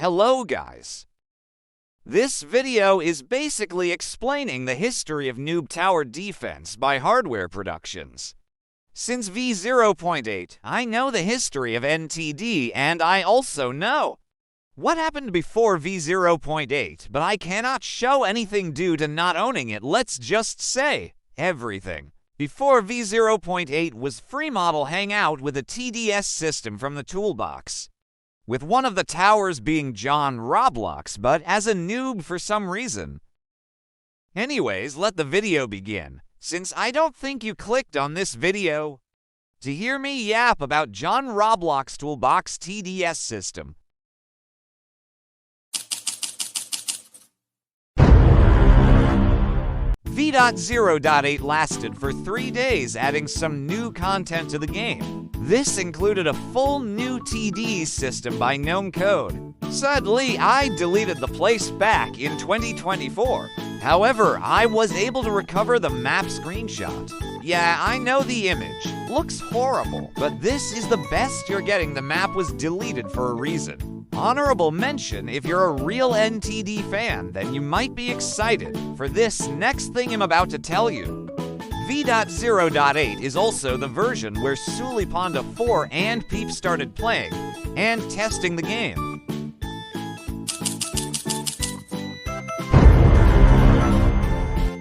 Hello guys! This video is basically explaining the history of Noob Tower Defense by Hardware Productions. Since V0.8, I know the history of NTD, and I also know what happened before V0.8, but I cannot show anything due to not owning it. Let's just say everything. Before V0.8 was free model hangout with a TDS system from the toolbox, with one of the towers being John Roblox, but as a noob for some reason. Anyways, let the video begin, since I don't think you clicked on this video to hear me yap about John Roblox Toolbox TDS system. V.0.8 lasted for 3 days, adding some new content to the game. This included a full new TD system by Gnome Code. Sadly, I deleted the place back in 2024. However, I was able to recover the map screenshot. Yeah, I know the image looks horrible, but this is the best you're getting. The map was deleted for a reason. Honorable mention, if you're a real NTD fan, then you might be excited for this next thing I'm about to tell you. V.0.8 is also the version where Suliponda 4 and Peep started playing and testing the game.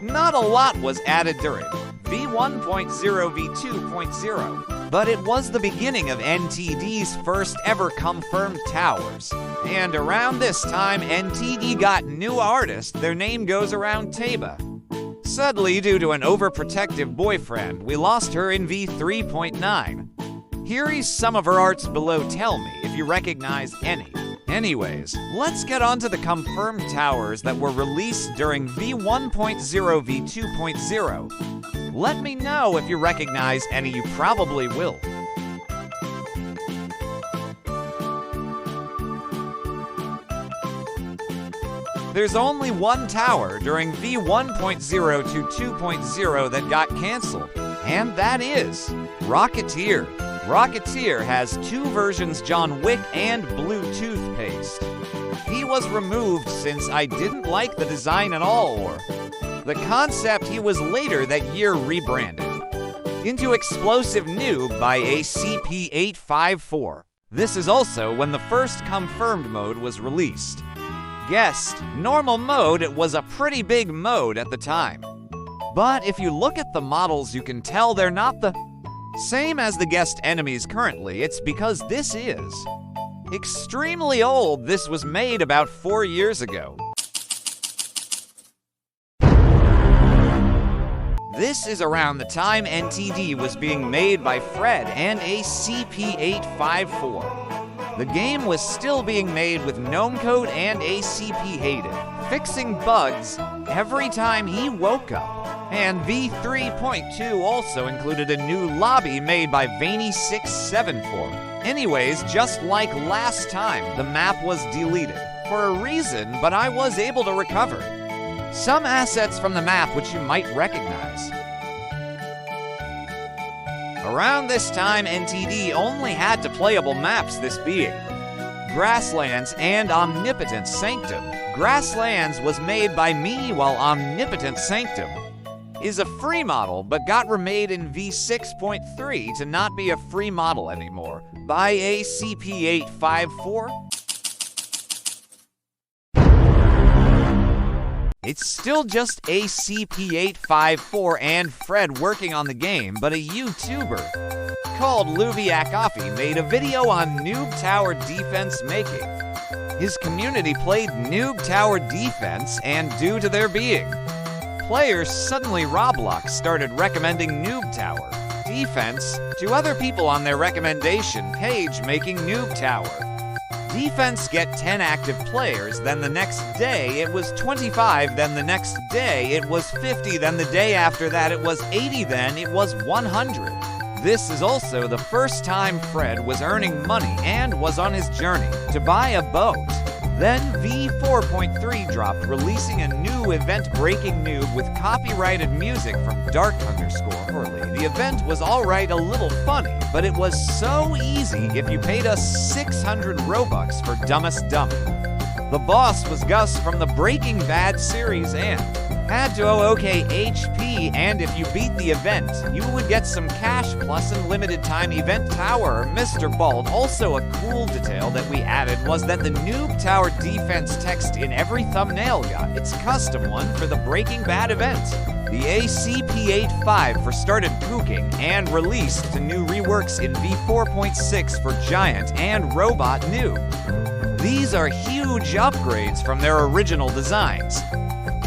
Not a lot was added during V1.0, V2.0, but it was the beginning of NTD's first ever confirmed towers. And around this time, NTD got new artist. Their name goes around Taba. Sadly, due to an overprotective boyfriend, we lost her in V3.9. Here is some of her arts below. Tell me if you recognize any. Anyways, let's get on to the confirmed towers that were released during V1.0, V2.0. Let me know if you recognize any. You probably will. There's only one tower during V1.0 to 2.0 that got cancelled, and that is Rocketeer. Rocketeer has two versions, John Wick and Blue Toothpaste. He was removed since I didn't like the design at all, or the concept. He was later that year rebranded into Explosive Noob by ACP854. This is also when the first confirmed mode was released. Guessed, normal mode. It was a pretty big mode at the time. But if you look at the models, you can tell they're not the same as the guest enemies currently. It's because this is extremely old. This was made about 4 years ago. This is around the time NTD was being made by Fred and ACP854. The game was still being made with Gnome Code, and ACP hated fixing bugs every time he woke up. And V3.2 also included a new lobby made by Veiny674. Anyways, just like last time, the map was deleted for a reason, but I was able to recover some assets from the map which you might recognize. Around this time, NTD only had two playable maps, this being Grasslands and Omnipotent Sanctum. Grasslands was made by me, while Omnipotent Sanctum is a free model, but got remade in V6.3 to not be a free model anymore by ACP854. It's still just ACP854 and Fred working on the game, but a YouTuber called Luviak Coffee made a video on Noob Tower Defense making. His community played Noob Tower Defense, and due to there being players, suddenly Roblox started recommending Noob Tower Defense to other people on their recommendation page, making Noob Tower Defense get 10 active players. Then the next day it was 25, then the next day it was 50, then the day after that it was 80, then it was 100. This is also the first time Fred was earning money and was on his journey to buy a boat. Then V4.3 dropped, releasing a new event-breaking Noob with copyrighted music from Dark_Hurley. The event was alright, a little funny, but it was so easy if you paid us 600 Robux for Dumbest Dummy. The boss was Gus from the Breaking Bad series and had to OK HP, and if you beat the event, you would get some cash plus a limited time event tower. Mr. Bald. Also a cool detail that we added was that the Noob Tower defense text in every thumbnail got its custom one for the Breaking Bad event. The ACP-85 started cooking and released to new reworks in V4.6 for Giant and Robot Noob. These are huge upgrades from their original designs.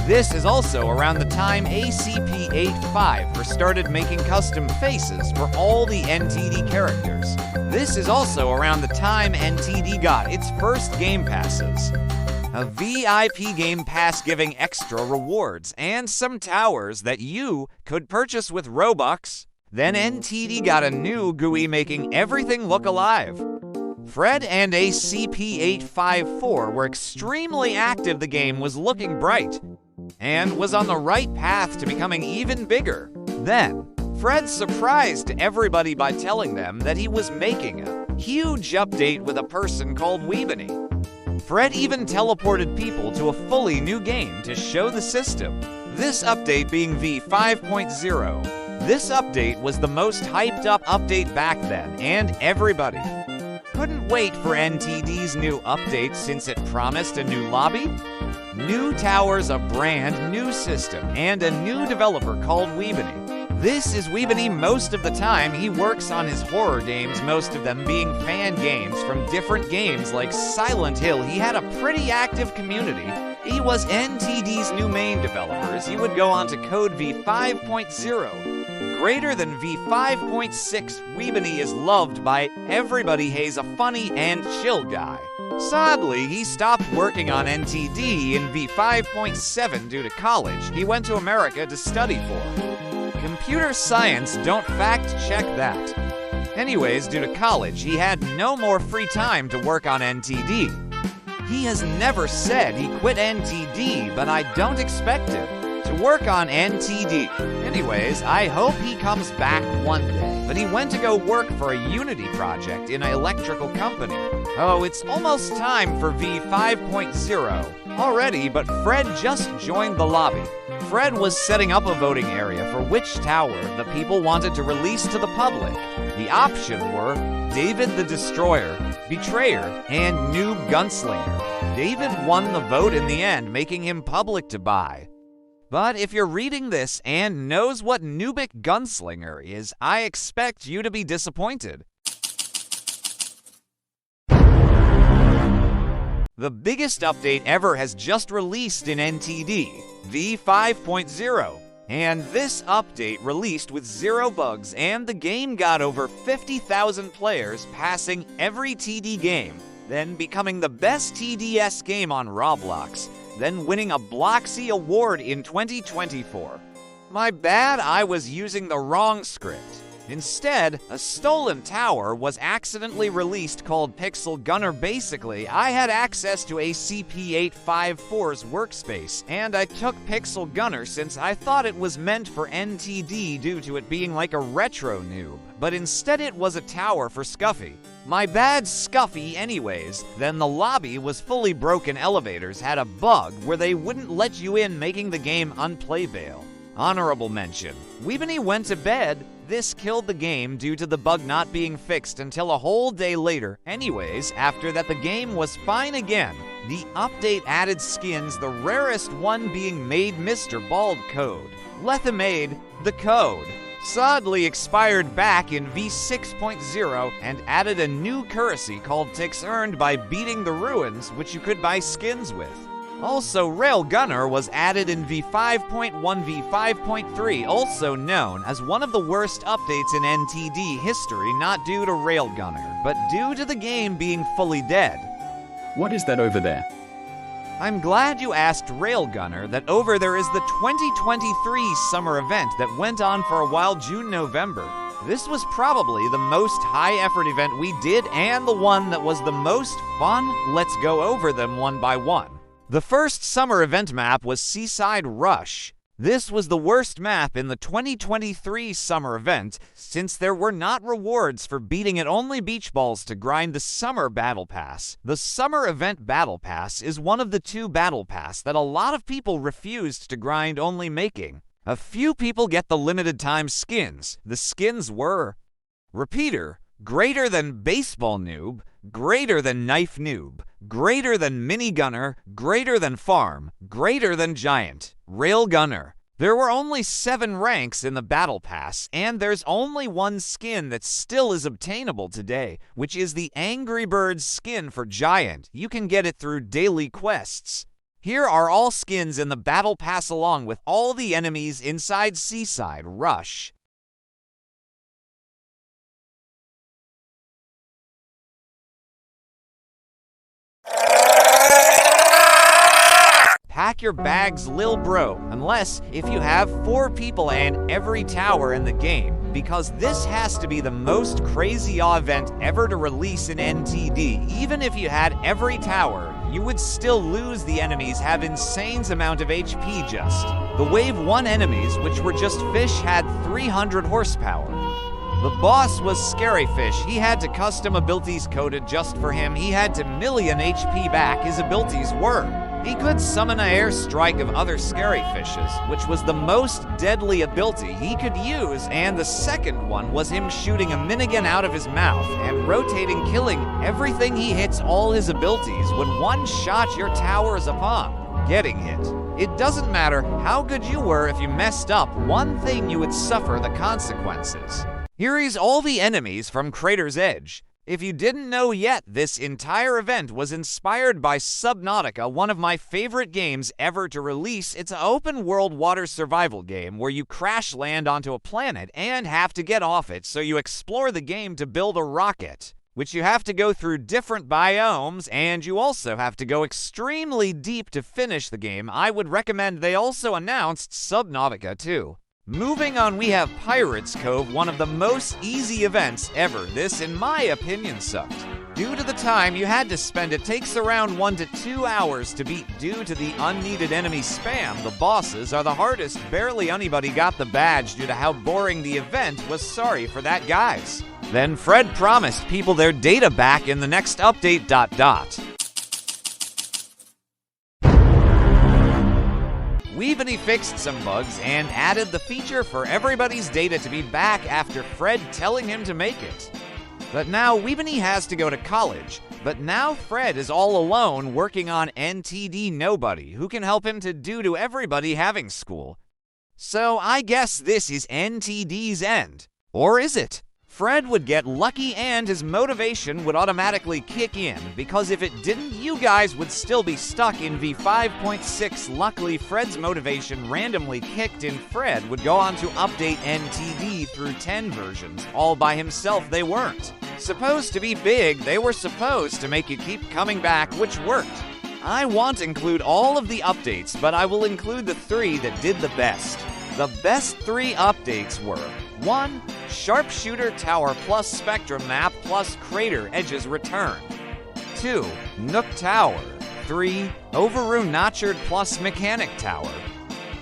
This is also around the time ACP-85 started making custom faces for all the NTD characters. This is also around the time NTD got its first Game Passes. A VIP Game Pass giving extra rewards and some towers that you could purchase with Robux. Then NTD got a new GUI making everything look alive. Fred and ACP-854 were extremely active. The game was looking bright and was on the right path to becoming even bigger. Then, Fred surprised everybody by telling them that he was making a huge update with a person called Weebony. Fred even teleported people to a fully new game to show the system. This update being V5.0. This update was the most hyped up update back then, and everybody couldn't wait for NTD's new update since it promised a new lobby, new towers, a brand new system, and a new developer called Weebony. This is Weebony most of the time. He works on his horror games, most of them being fan games from different games like Silent Hill. He had a pretty active community. He was NTD's new main developers. He would go on to code V5.0. Greater than V5.6, Weebony is loved by everybody. He's a funny and chill guy. Sadly, he stopped working on NTD in V5.7 due to college. He went to America to study for computer science. Don't fact check that. Anyways, due to college, he had no more free time to work on NTD. He has never said he quit NTD, but I don't expect him to work on NTD. Anyways, I hope he comes back one day. But he went to go work for a Unity project in an electrical company. Oh, it's almost time for V5.0 already, but Fred just joined the lobby. Fred was setting up a voting area for which tower the people wanted to release to the public. The options were David the Destroyer, Betrayer, and Noob Gunslinger. David won the vote in the end, making him public to buy. But if you're reading this and knows what Noobic Gunslinger is, I expect you to be disappointed. The biggest update ever has just released in NTD, V5.0. And this update released with 0 bugs, and the game got over 50,000 players, passing every TD game, then becoming the best TDS game on Roblox, then winning a Bloxy Award in 2024. My bad, I was using the wrong script. Instead, a stolen tower was accidentally released called Pixel Gunner. Basically, I had access to ACP-854's workspace, and I took Pixel Gunner since I thought it was meant for NTD due to it being like a retro noob, but instead it was a tower for Scuffy. My bad, Scuffy. Anyways, then the lobby was fully broken. Elevators had a bug where they wouldn't let you in, making the game unplayable. Honorable mention, Weebony went to bed. This killed the game due to the bug not being fixed until a whole day later. Anyways, after that the game was fine again. The update added skins, the rarest one being made Mr. Bald Code. Lethamade, the code, sadly expired back in V6.0 and added a new currency called ticks earned by beating the ruins, which you could buy skins with. Also, Railgunner was added in V5.1, V5.3, also known as one of the worst updates in NTD history, not due to Railgunner, but due to the game being fully dead. What is that over there? I'm glad you asked. Railgunner. That over there is the 2023 summer event that went on for a while, June-November. This was probably the most high-effort event we did and the one that was the most fun. Let's go over them one by one. The first summer event map was Seaside Rush. This was the worst map in the 2023 summer event, since there were not rewards for beating it, only beach balls to grind the summer battle pass. The summer event battle pass is one of the two battle pass that a lot of people refused to grind, only making a few people get the limited time skins. The skins were Repeater, greater than Baseball Noob, greater than Knife Noob, greater than Minigunner, greater than Farm, greater than Giant, Railgunner. There were only 7 ranks in the Battle Pass, and there's only one skin that still is obtainable today, which is the Angry Birds skin for Giant. You can get it through daily quests. Here are all skins in the Battle Pass along with all the enemies inside Seaside Rush. Pack your bags, lil bro, unless if you have 4 people and every tower in the game, because this has to be the most crazy event ever to release in NTD. Even if you had every tower, you would still lose. The enemies have insane amount of HP. Just the Wave 1 enemies, which were just fish, had 300 horsepower. The boss was Scary Fish. He had to custom abilities coded just for him. He had to million HP back. His abilities were: he could summon an airstrike of other scary fishes, which was the most deadly ability he could use, and the second one was him shooting a minigun out of his mouth and rotating, killing everything he hits. All his abilities would one-shot your towers upon getting hit. It doesn't matter how good you were, if you messed up one thing you would suffer the consequences. Here is all the enemies from Crater's Edge. If you didn't know yet, this entire event was inspired by Subnautica, one of my favorite games ever to release. It's an open-world water survival game where you crash land onto a planet and have to get off it, so you explore the game to build a rocket, which you have to go through different biomes, and you also have to go extremely deep to finish the game. I would recommend. They also announced Subnautica too. Moving on, we have Pirates Cove, one of the most easy events ever. This, in my opinion, sucked. Due to the time you had to spend, it takes around 1 to 2 hours to beat due to the unneeded enemy spam. The bosses are the hardest. Barely anybody got the badge due to how boring the event was. Sorry for that, guys. Then Fred promised people their data back in the next update. Weebly fixed some bugs and added the feature for everybody's data to be back after Fred telling him to make it. But now Weebly has to go to college, but now Fred is all alone working on NTD. Nobody who can help him due to everybody having school. So I guess this is NTD's end. Or is it? Fred would get lucky and his motivation would automatically kick in, because if it didn't, you guys would still be stuck in V5.6. Luckily, Fred's motivation randomly kicked in. Fred would go on to update NTD through 10 versions. All by himself, they weren't supposed to be big. They were supposed to make you keep coming back, which worked. I won't include all of the updates, but I will include the 3 that did the best. The best 3 updates were: 1. Sharpshooter Tower plus Spectrum Map plus Crater Edge's return. 2. Nook Tower. 3. Overrun Notchard plus Mechanic Tower.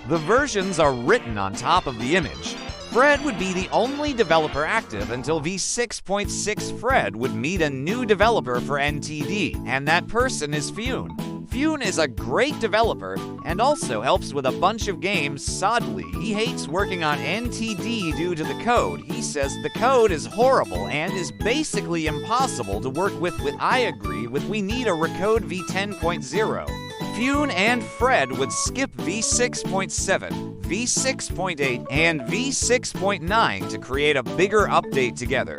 The versions are written on top of the image. Fred would be the only developer active until V6.6. Fred would meet a new developer for NTD, and that person is Fune. Fune is a great developer and also helps with a bunch of games. Sadly, he hates working on NTD due to the code. He says the code is horrible and is basically impossible to work with. I agree with. We need a recode V10.0. Fune and Fred would skip V6.7, V6.8, and V6.9 to create a bigger update together.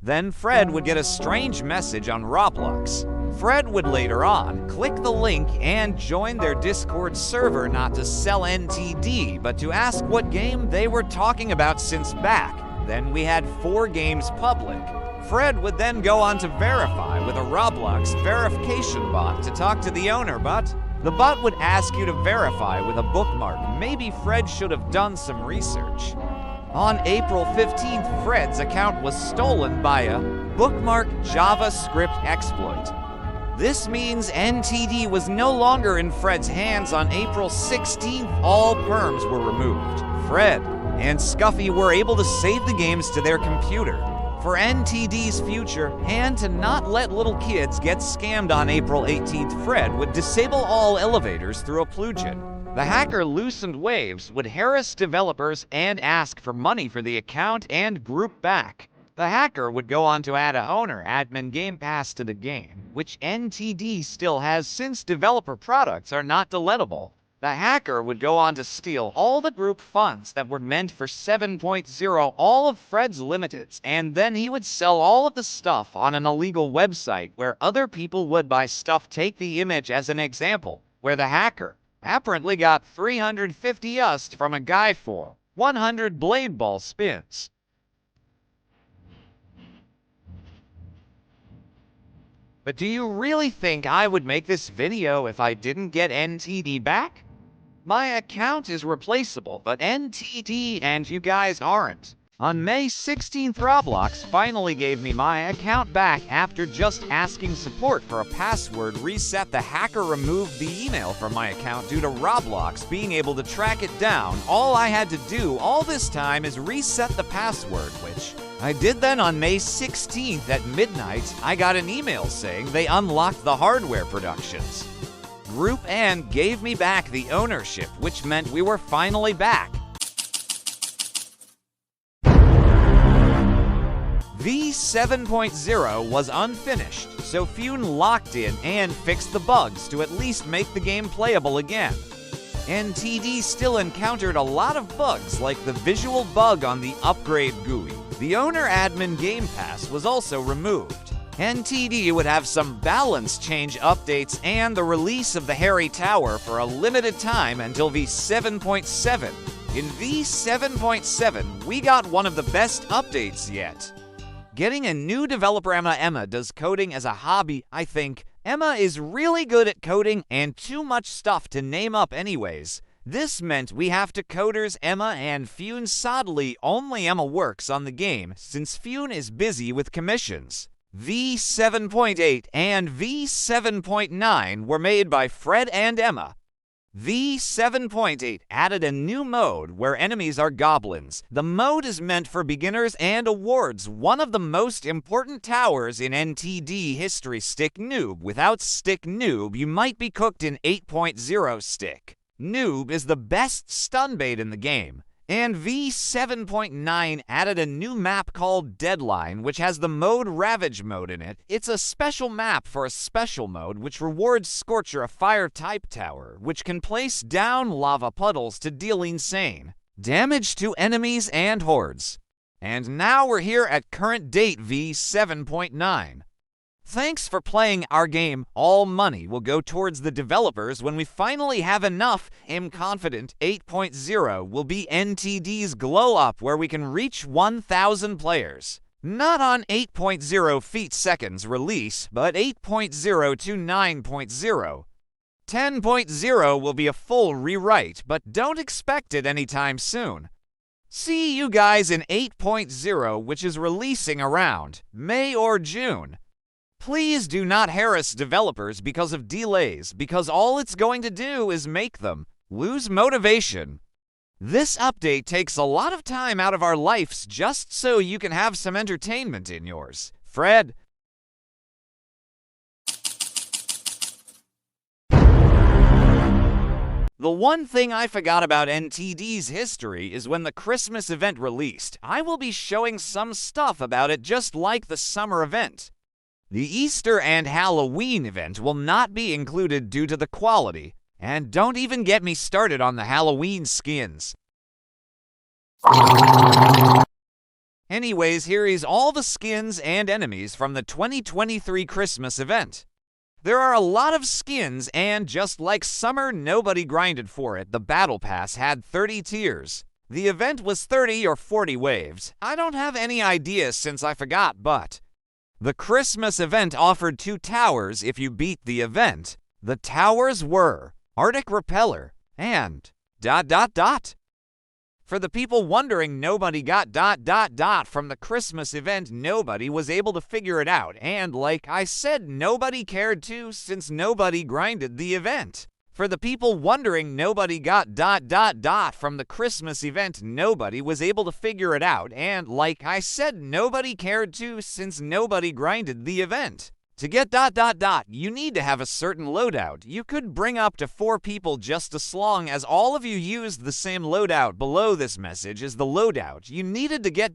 Then Fred would get a strange message on Roblox. Fred would later on click the link and join their Discord server, not to sell NTD, but to ask what game they were talking about since back. Then we had 4 games public. Fred would then go on to verify with a Roblox verification bot to talk to the owner, but the bot would ask you to verify with a bookmark. Maybe Fred should have done some research. On April 15th, Fred's account was stolen by a bookmark JavaScript exploit. This means NTD was no longer in Fred's hands on April 16th. All perms were removed. Fred and Scuffy were able to save the games to their computer. For NTD's future, and to not let little kids get scammed on April 18th, Fred would disable all elevators through a plugin. The hacker Loosened Waves would harass developers and ask for money for the account and group back. The hacker would go on to add a owner admin game pass to the game, which NTD still has since developer products are not deletable. The hacker would go on to steal all the group funds that were meant for 7.0, all of Fred's limiteds, and then he would sell all of the stuff on an illegal website where other people would buy stuff. Take the image as an example, where the hacker apparently got 350 USD from a guy for 100 blade ball spins. But do you really think I would make this video if I didn't get NTD back? My account is replaceable, but NTD and you guys aren't. On May 16th, Roblox finally gave me my account back after just asking support for a password reset. The hacker removed the email from my account due to Roblox being able to track it down. All I had to do all this time is reset the password, which I did. Then on May 16th at midnight, I got an email saying they unlocked the hardware productions group and gave me back the ownership, which meant we were finally back. V7.0 was unfinished, so Fune locked in and fixed the bugs to at least make the game playable again. NTD still encountered a lot of bugs like the visual bug on the upgrade GUI. The owner admin game pass was also removed. NTD would have some balance change updates and the release of the Harry Tower for a limited time until V7.7. In V7.7, we got one of the best updates yet. Getting a new developer. Emma does coding as a hobby. I think Emma is really good at coding and too much stuff to name up anyways. This meant we have to coders Emma and Fune. Sadly, only Emma works on the game since Fune is busy with commissions. V7.8 and V7.9 were made by Fred and Emma. V7.8 added a new mode where enemies are goblins. The mode is meant for beginners and awards one of the most important towers in NTD history. Stick Noob. Without Stick Noob, you might be cooked in 8.0. Stick Noob is the best stun bait in the game. And V7.9 added a new map called Deadline, which has the mode Ravage mode in it. It's a special map for a special mode which rewards Scorcher, a fire-type tower, which can place down lava puddles to deal insane damage to enemies and hordes. And now we're here at current date V7.9. Thanks for playing our game. All money will go towards the developers when we finally have enough. I'm confident 8.0 will be NTD's glow up where we can reach 1,000 players. Not on 8.0 feet seconds release, but 8.0 to 9.0. 10.0 will be a full rewrite, but don't expect it anytime soon. See you guys in 8.0, which is releasing around May or June. Please do not harass developers because of delays, because all it's going to do is make them lose motivation. This update takes a lot of time out of our lives just so you can have some entertainment in yours. Fred. The one thing I forgot about NTD's history is when the Christmas event released. I will be showing some stuff about it just like the summer event. The Easter and Halloween event will not be included due to the quality, and don't even get me started on the Halloween skins. Anyways, here is all the skins and enemies from the 2023 Christmas event. There are a lot of skins, and just like summer, nobody grinded for it. The Battle Pass had 30 tiers. The event was 30 or 40 waves. I don't have any idea since I forgot, but the Christmas event offered 2 towers if you beat the event. The towers were Arctic Repeller and ... For the people wondering, nobody got ... from the Christmas event. Nobody was able to figure it out, and like I said, nobody cared to, since nobody grinded the event. For the people wondering, nobody got ... from the Christmas event. Nobody was able to figure it out, and like I said, nobody cared to, since nobody grinded the event. To get ... you need to have a certain loadout. You could bring up to 4 people just as long as all of you used the same loadout. Below this message is the loadout you needed to get ...